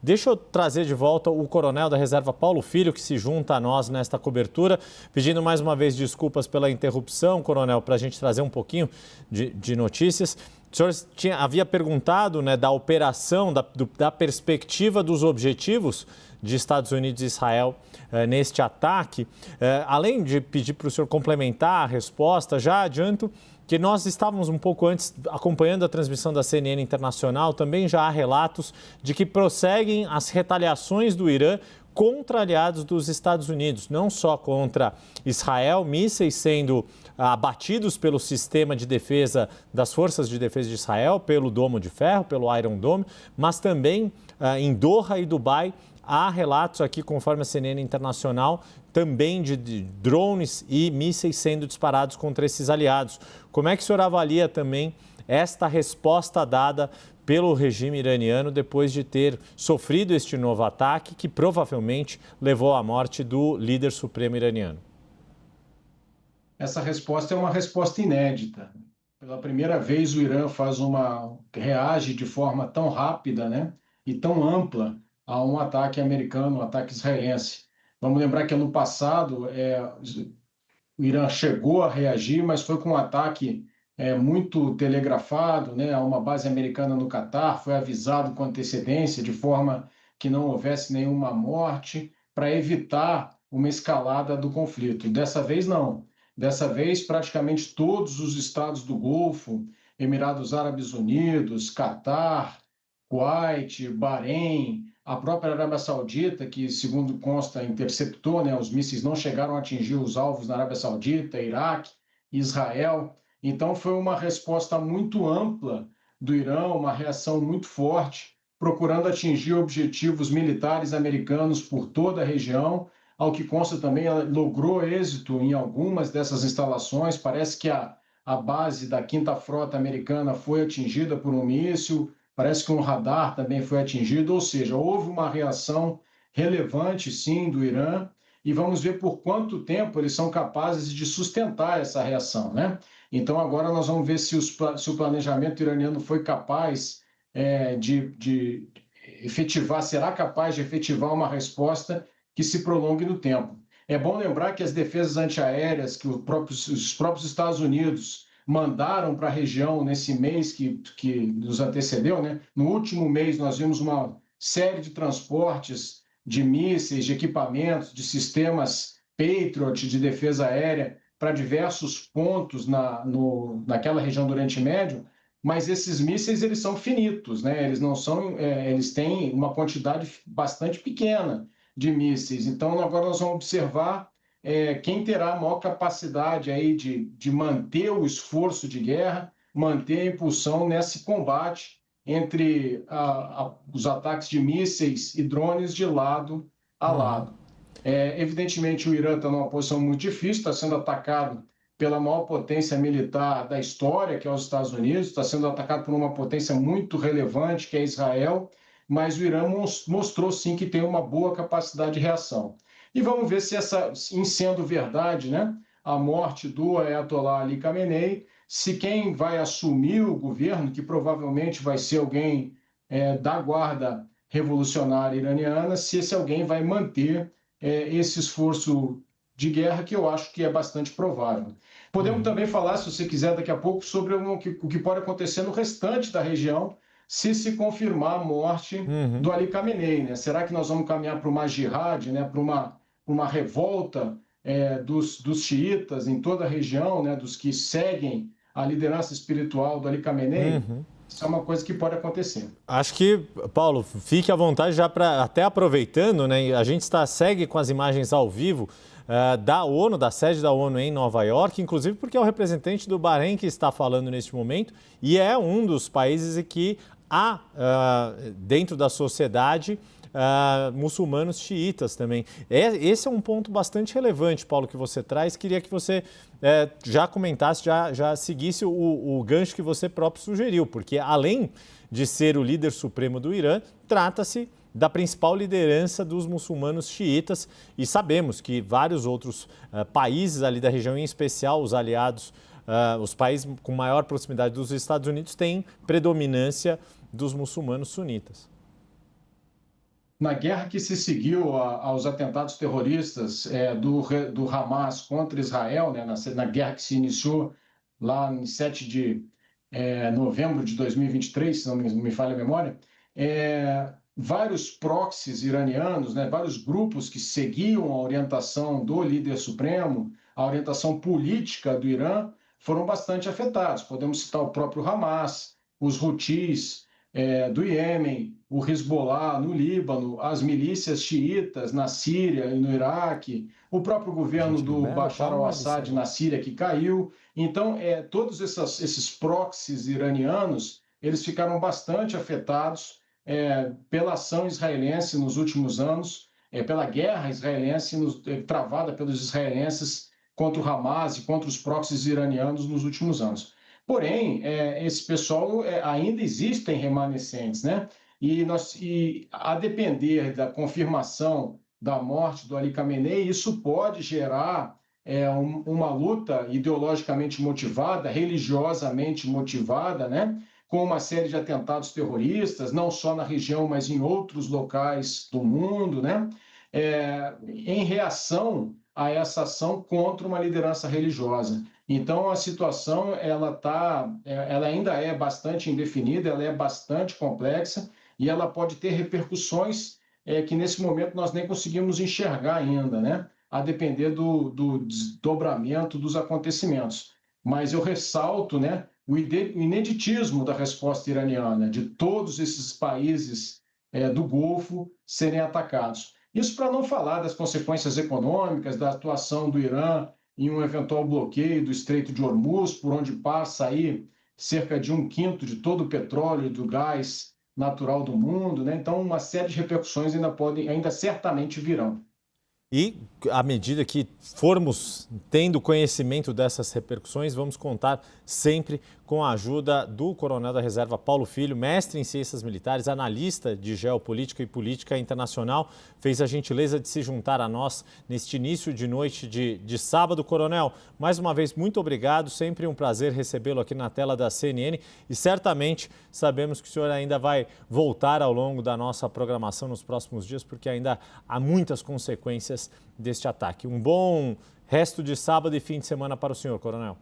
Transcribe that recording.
Deixa eu trazer de volta o coronel da reserva Paulo Filho, que se junta a nós nesta cobertura, pedindo mais uma vez desculpas pela interrupção, coronel, para a gente trazer um pouquinho de notícias. O senhor havia perguntado, né, da operação, da perspectiva dos objetivos de Estados Unidos e Israel neste ataque. Além de pedir para o senhor complementar a resposta, já adianto que nós estávamos um pouco antes acompanhando a transmissão da CNN Internacional, também já há relatos de que prosseguem as retaliações do Irã contra aliados dos Estados Unidos, não só contra Israel, mísseis sendo abatidos pelo sistema de defesa das forças de defesa de Israel, pelo Domo de Ferro, pelo Iron Dome, mas também em Doha e Dubai. Há relatos aqui, conforme a CNN Internacional, também de drones e mísseis sendo disparados contra esses aliados. Como é que o senhor avalia também esta resposta dada pelo regime iraniano depois de ter sofrido este novo ataque que provavelmente levou à morte do líder supremo iraniano? Essa resposta é uma resposta inédita. Pela primeira vez, o Irã reage de forma tão rápida, né, e tão ampla a um ataque americano, um ataque israelense. Vamos lembrar que ano passado o Irã chegou a reagir, mas foi com um ataque muito telegrafado, né, a uma base americana no Catar, foi avisado com antecedência, de forma que não houvesse nenhuma morte, para evitar uma escalada do conflito. Dessa vez, não. Dessa vez, praticamente todos os estados do Golfo, Emirados Árabes Unidos, Catar, Kuwait, Bahrein, a própria Arábia Saudita, que, segundo consta, interceptou, né, os mísseis não chegaram a atingir os alvos na Arábia Saudita, Iraque, Israel. Então, foi uma resposta muito ampla do Irã, uma reação muito forte, procurando atingir objetivos militares americanos por toda a região. Ao que consta também, ela logrou êxito em algumas dessas instalações. Parece que a base da 5ª Frota Americana foi atingida por um míssil, parece que um radar também foi atingido, ou seja, houve uma reação relevante, sim, do Irã, e vamos ver por quanto tempo eles são capazes de sustentar essa reação, né? Então, agora nós vamos ver se o planejamento iraniano foi capaz de efetivar, será capaz de efetivar uma resposta que se prolongue no tempo. É bom lembrar que as defesas antiaéreas que os próprios Estados Unidos mandaram para a região nesse mês que nos antecedeu, né? No último mês, nós vimos uma série de transportes de mísseis, de equipamentos, de sistemas Patriot de defesa aérea para diversos pontos naquela região do Oriente Médio, mas esses mísseis eles são finitos, né? Eles não são, eles têm uma quantidade bastante pequena de mísseis. Então, agora nós vamos observar quem terá a maior capacidade aí de manter o esforço de guerra, manter a impulsão nesse combate entre os ataques de mísseis e drones de lado a lado. Evidentemente, o Irã está numa posição muito difícil, está sendo atacado pela maior potência militar da história, que é os Estados Unidos, está sendo atacado por uma potência muito relevante, que é Israel, mas o Irã mostrou sim que tem uma boa capacidade de reação. E vamos ver se em sendo verdade, né, a morte do Ayatollah Ali Khamenei, se quem vai assumir o governo, que provavelmente vai ser alguém da guarda revolucionária iraniana, se esse alguém vai manter esse esforço de guerra, que eu acho que é bastante provável. Podemos também falar, se você quiser, daqui a pouco, sobre o que pode acontecer no restante da região, se confirmar a morte do Ali Khamenei, né? Será que nós vamos caminhar para uma jihad, né? Para uma revolta dos xiitas em toda a região, né? Dos que seguem a liderança espiritual do Ali Khamenei? Isso é uma coisa que pode acontecer. Acho que, Paulo, fique à vontade já para, até aproveitando, né? A gente segue com as imagens ao vivo da ONU, da sede da ONU em Nova York, inclusive porque é o representante do Bahrein que está falando neste momento e é um dos países em que há, dentro da sociedade, muçulmanos xiitas também. Esse é um ponto bastante relevante, Paulo, que você traz. Queria que você já comentasse, já seguisse o gancho que você próprio sugeriu, porque além de ser o líder supremo do Irã, trata-se da principal liderança dos muçulmanos xiitas e sabemos que vários outros países ali da região, em especial os aliados, os países com maior proximidade dos Estados Unidos, têm predominância dos muçulmanos sunitas. Na guerra que se seguiu aos atentados terroristas do Hamas contra Israel, né, na guerra que se iniciou lá em 7 de novembro de 2023, se não me falha a memória, vários proxies iranianos, né, vários grupos que seguiam a orientação do líder supremo, a orientação política do Irã, foram bastante afetados. Podemos citar o próprio Hamas, os Houthis do Iêmen, o Hezbollah no Líbano, as milícias xiitas na Síria e no Iraque, o próprio governo do Bashar al-Assad na Síria que caiu. Então, todos esses proxies iranianos, eles ficaram bastante afetados pela ação israelense nos últimos anos, pela guerra israelense travada pelos israelenses contra o Hamas e contra os proxies iranianos nos últimos anos. Porém, esse pessoal ainda existem remanescentes, né? E a depender da confirmação da morte do Ali Khamenei, isso pode gerar uma luta ideologicamente motivada, religiosamente motivada, né? Com uma série de atentados terroristas, não só na região, mas em outros locais do mundo, né? Em reação a essa ação contra uma liderança religiosa. Então, a situação ela ainda é bastante indefinida, ela é bastante complexa e ela pode ter repercussões que, nesse momento, nós nem conseguimos enxergar ainda, né? A depender do desdobramento dos acontecimentos. Mas eu ressalto, né, o ineditismo da resposta iraniana, de todos esses países do Golfo serem atacados. Isso para não falar das consequências econômicas, da atuação do Irã em um eventual bloqueio do Estreito de Hormuz, por onde passa aí cerca de 1/5 de todo o petróleo e do gás natural do mundo, né? Então, uma série de repercussões ainda certamente virão. E, à medida que formos tendo conhecimento dessas repercussões, vamos contar sempre com a ajuda do coronel da reserva Paulo Filho, mestre em ciências militares, analista de geopolítica e política internacional. Fez a gentileza de se juntar a nós neste início de noite de sábado. Coronel, mais uma vez, muito obrigado. Sempre um prazer recebê-lo aqui na tela da CNN. E certamente sabemos que o senhor ainda vai voltar ao longo da nossa programação nos próximos dias, porque ainda há muitas consequências deste ataque. Um bom resto de sábado e fim de semana para o senhor, coronel.